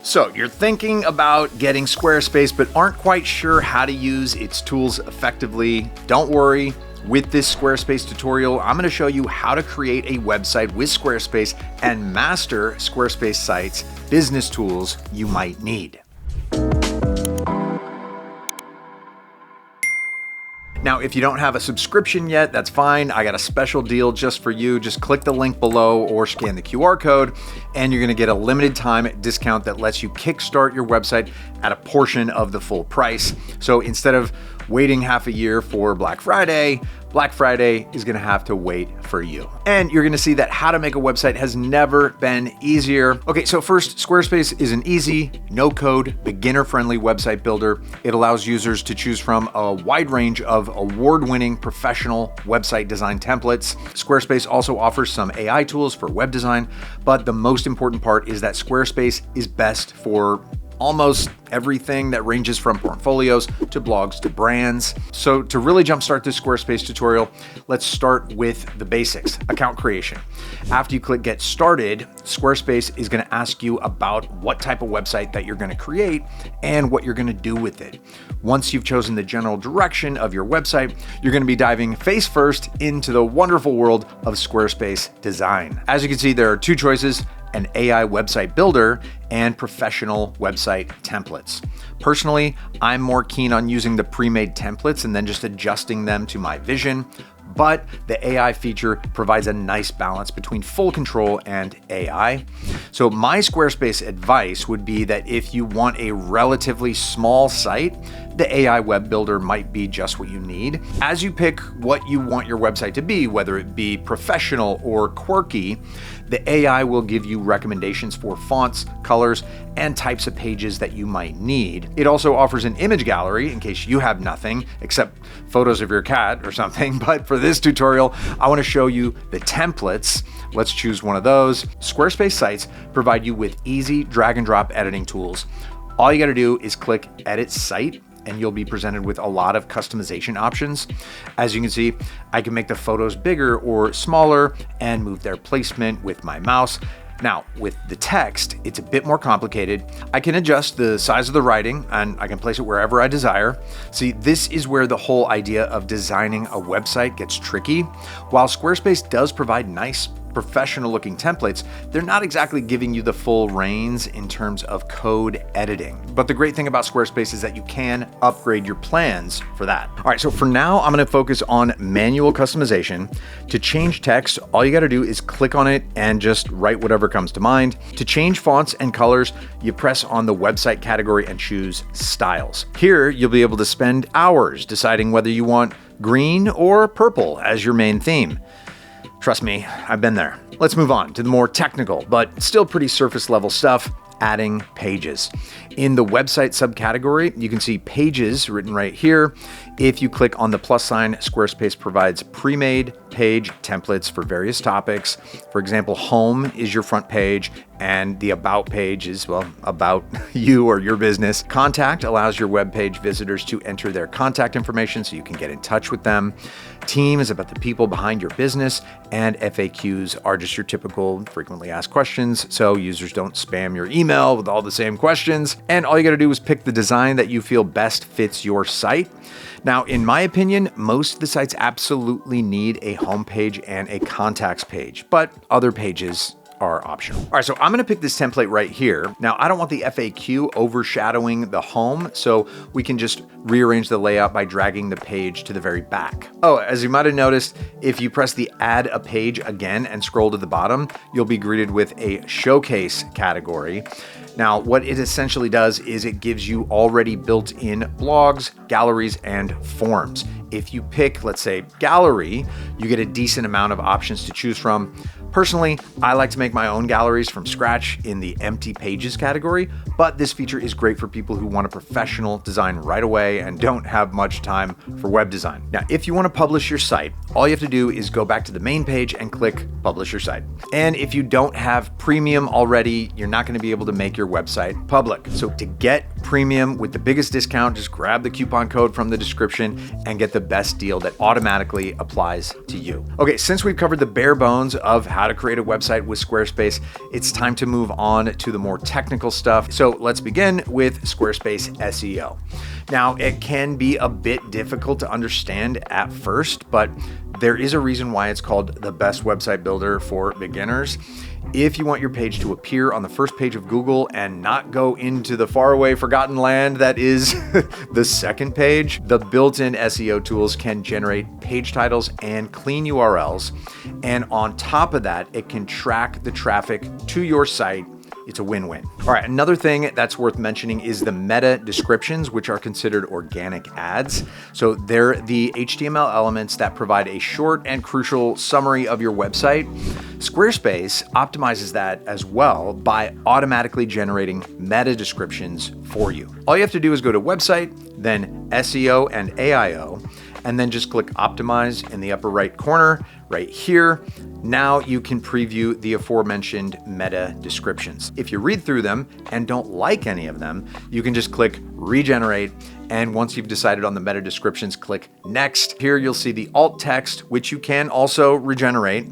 So you're thinking about getting Squarespace, but aren't quite sure how to use its tools effectively? Don't worry. With this Squarespace tutorial, I'm going to show you how to create a website with Squarespace and master Squarespace sites, business tools you might need. Now, if you don't have a subscription yet, that's fine. I got a special deal just for you. Just click the link below or scan the QR code, and you're going to get a limited time discount that lets you kickstart your website at a portion of the full price. So instead of waiting half a year for Black Friday is going to have to wait for you. And you're going to see that how to make a website has never been easier. Okay, so first, Squarespace is an easy, no-code, beginner-friendly website builder. It allows users to choose from a wide range of award-winning professional website design templates. Squarespace also offers some AI tools for web design, but the most important part is that Squarespace is best for almost everything that ranges from portfolios to blogs to brands. So to really jumpstart this Squarespace tutorial, let's start with the basics, account creation. After you click get started, Squarespace is going to ask you about what type of website that you're going to create and what you're going to do with it. Once you've chosen the general direction of your website, you're going to be diving face first into the wonderful world of Squarespace design. As you can see, there are two choices: an AI website builder and professional website templates. Personally, I'm more keen on using the pre-made templates and then just adjusting them to my vision, but the AI feature provides a nice balance between full control and AI. So my Squarespace advice would be that if you want a relatively small site, the AI web builder might be just what you need. As you pick what you want your website to be, whether it be professional or quirky, the AI will give you recommendations for fonts, colors, and types of pages that you might need. It also offers an image gallery in case you have nothing except photos of your cat or something. But for this tutorial, I want to show you the templates. Let's choose one of those. Squarespace sites provide you with easy drag and drop editing tools. All you got to do is click Edit Site, and you'll be presented with a lot of customization options. As you can see, I can make the photos bigger or smaller and move their placement with my mouse. Now, with the text, it's a bit more complicated. I can adjust the size of the writing and I can place it wherever I desire. See, this is where the whole idea of designing a website gets tricky. While Squarespace does provide nice, professional looking templates, they're not exactly giving you the full reins in terms of code editing. But the great thing about Squarespace is that you can upgrade your plans for that. All right, so for now, I'm going to focus on manual customization. To change text, all you got to do is click on it and just write whatever comes to mind. To change fonts and colors, you press on the website category and choose styles. Here, you'll be able to spend hours deciding whether you want green or purple as your main theme. Trust me, I've been there. Let's move on to the more technical, but still pretty surface level stuff: adding pages. In the website subcategory, you can see pages written right here. If you click on the plus sign, Squarespace provides pre-made page templates for various topics. For example, home is your front page, and the about page is, well, about you or your business. Contact allows your web page visitors to enter their contact information so you can get in touch with them. Team is about the people behind your business, and FAQs are just your typical frequently asked questions, so users don't spam your email with all the same questions. And all you got to do is pick the design that you feel best fits your site. Now, in my opinion, most of the sites absolutely need a homepage and a contacts page, but other pages are optional. All right, so I'm going to pick this template right here. Now, I don't want the FAQ overshadowing the home, so we can just rearrange the layout by dragging the page to the very back. Oh, as you might have noticed, if you press the add a page again and scroll to the bottom, you'll be greeted with a showcase category. Now, what it essentially does is it gives you already built-in blogs, galleries, and forms. If you pick, let's say, gallery, you get a decent amount of options to choose from. Personally, I like to make my own galleries from scratch in the empty pages category, but this feature is great for people who want a professional design right away and don't have much time for web design. Now, if you want to publish your site, all you have to do is go back to the main page and click Publish Your Site. And if you don't have premium already, you're not going to be able to make your website public. So to get premium with the biggest discount, just grab the coupon code from the description and get the best deal that automatically applies to you. Okay, since we've covered the bare bones of how to create a website with Squarespace, it's time to move on to the more technical stuff. So let's begin with Squarespace SEO. Now, it can be a bit difficult to understand at first, but there is a reason why it's called the best website builder for beginners. If you want your page to appear on the first page of Google and not go into the faraway forgotten land that is the second page, the built-in SEO tools can generate page titles and clean URLs. And on top of that, it can track the traffic to your site. It's a win-win. All right, another thing that's worth mentioning is the meta descriptions, which are considered organic ads. So they're the HTML elements that provide a short and crucial summary of your website. Squarespace optimizes that as well by automatically generating meta descriptions for you. All you have to do is go to website, then SEO and AIO, and then just click optimize in the upper right corner right here. Now you can preview the aforementioned meta descriptions. If you read through them and don't like any of them, you can just click regenerate. And once you've decided on the meta descriptions, click next. Here you'll see the alt text, which you can also regenerate.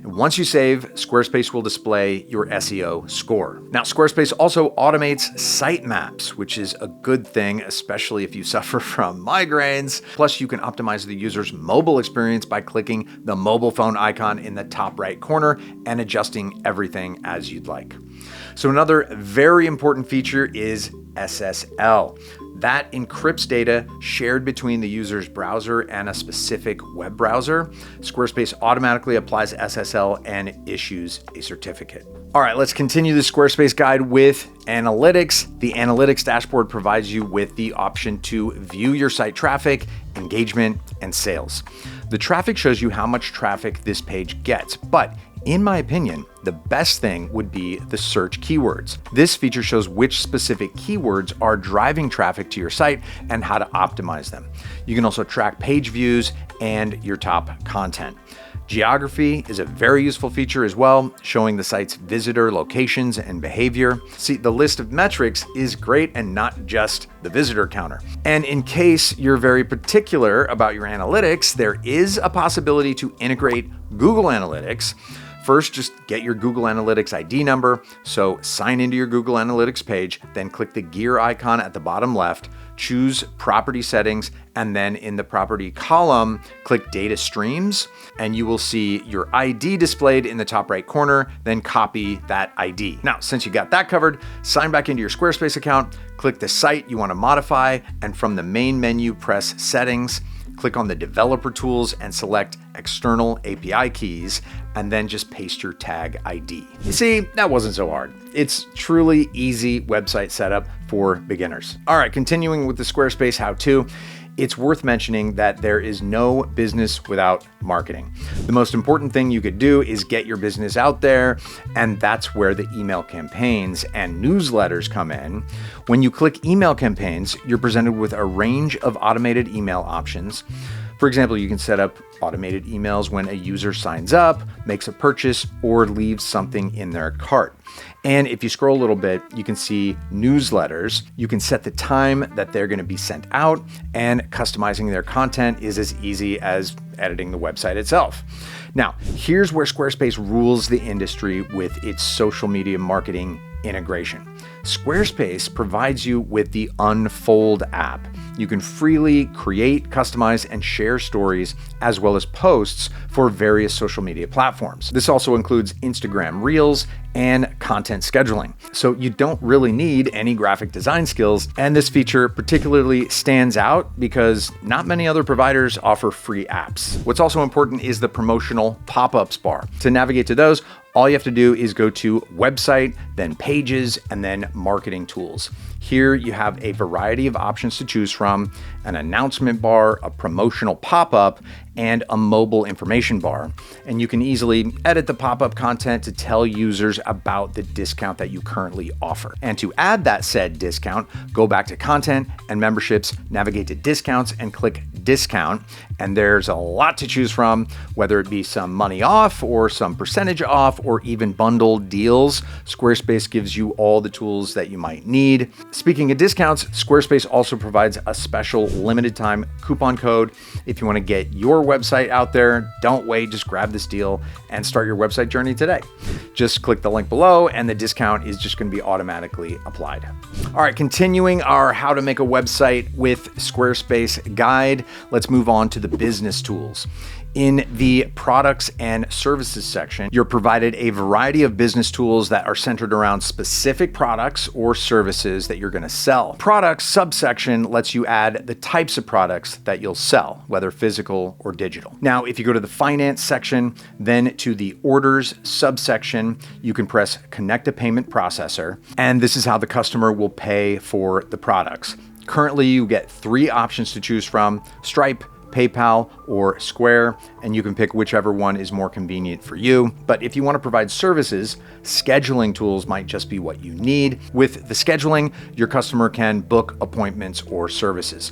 And once you save, Squarespace will display your SEO score. Now, Squarespace also automates sitemaps, which is a good thing, especially if you suffer from migraines. Plus, you can optimize the user's mobile experience by clicking the mobile phone icon in the top right corner and adjusting everything as you'd like. So another very important feature is SSL. That encrypts data shared between the user's browser and a specific web browser. Squarespace automatically applies SSL and issues a certificate. All right, let's continue the Squarespace guide with analytics. The analytics dashboard provides you with the option to view your site traffic, engagement, and sales. The traffic shows you how much traffic this page gets, but in my opinion, the best thing would be the search keywords. This feature shows which specific keywords are driving traffic to your site and how to optimize them. You can also track page views and your top content. Geography is a very useful feature as well, showing the site's visitor locations and behavior. See, the list of metrics is great and not just the visitor counter. And in case you're very particular about your analytics, there is a possibility to integrate Google Analytics. First, just get your Google Analytics ID number. So sign into your Google Analytics page, then click the gear icon at the bottom left, choose property settings, and then in the property column, click data streams, and you will see your ID displayed in the top right corner, then copy that ID. Now, since you got that covered, sign back into your Squarespace account, click the site you want to modify, and from the main menu, press settings, click on the developer tools and select external API keys, and then just paste your tag ID. You see, that wasn't so hard. It's truly easy website setup for beginners. All right, continuing with the Squarespace how-to, it's worth mentioning that there is no business without marketing. The most important thing you could do is get your business out there, and that's where the email campaigns and newsletters come in. When you click email campaigns, you're presented with a range of automated email options. For example, you can set up automated emails when a user signs up, makes a purchase, or leaves something in their cart. And if you scroll a little bit, you can see newsletters. You can set the time that they're going to be sent out, and customizing their content is as easy as editing the website itself. Now, here's where Squarespace rules the industry with its social media marketing integration. Squarespace provides you with the Unfold app. You can freely create, customize, and share stories as well as posts for various social media platforms. This also includes Instagram Reels and content scheduling. So you don't really need any graphic design skills, and this feature particularly stands out because not many other providers offer free apps. What's also important is the promotional pop-ups bar. To navigate to those, all you have to do is go to website, then pages, and then marketing tools. Here you have a variety of options to choose from, an announcement bar, a promotional pop-up, and a mobile information bar. And you can easily edit the pop-up content to tell users about the discount that you currently offer. And to add that said discount, go back to content and memberships, navigate to discounts and click discount. And there's a lot to choose from, whether it be some money off or some percentage off or even bundled deals. Squarespace gives you all the tools that you might need. Speaking of discounts, Squarespace also provides a special limited time coupon code. If you want to get your website out there, don't wait, just grab this deal and start your website journey today. Just click the link below and the discount is just going to be automatically applied. All right, continuing our how to make a website with Squarespace guide, let's move on to the business tools. In the products and services section, you're provided a variety of business tools that are centered around specific products or services that you're going to sell. Products subsection lets you add the types of products that you'll sell, whether physical or digital. Now, if you go to the finance section, then to the orders subsection, you can press connect a payment processor, and this is how the customer will pay for the products. Currently, you get 3 options to choose from: Stripe, PayPal, or Square, and you can pick whichever one is more convenient for you. But if you want to provide services, scheduling tools might just be what you need. With the scheduling, your customer can book appointments or services.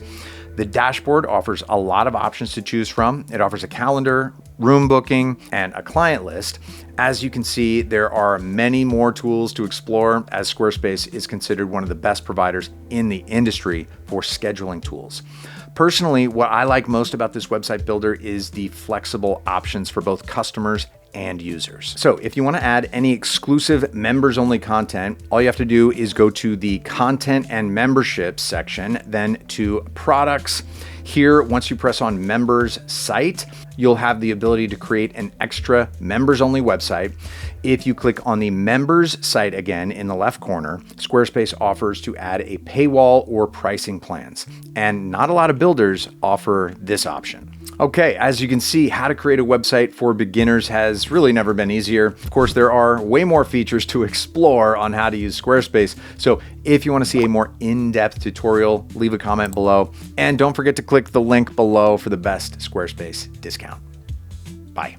The dashboard offers a lot of options to choose from. It offers a calendar, room booking, and a client list. As you can see, there are many more tools to explore, as Squarespace is considered one of the best providers in the industry for scheduling tools. Personally, what I like most about this website builder is the flexible options for both customers and users. So if you want to add any exclusive members only content, all you have to do is go to the content and memberships section, then to products. Here, once you press on members site, you'll have the ability to create an extra members only website. If you click on the members site again in the left corner, Squarespace offers to add a paywall or pricing plans, and not a lot of builders offer this option. Okay, as you can see, how to create a website for beginners has really never been easier. Of course, there are way more features to explore on how to use Squarespace. So if you want to see a more in-depth tutorial, leave a comment below. And don't forget to click the link below for the best Squarespace discount. Bye.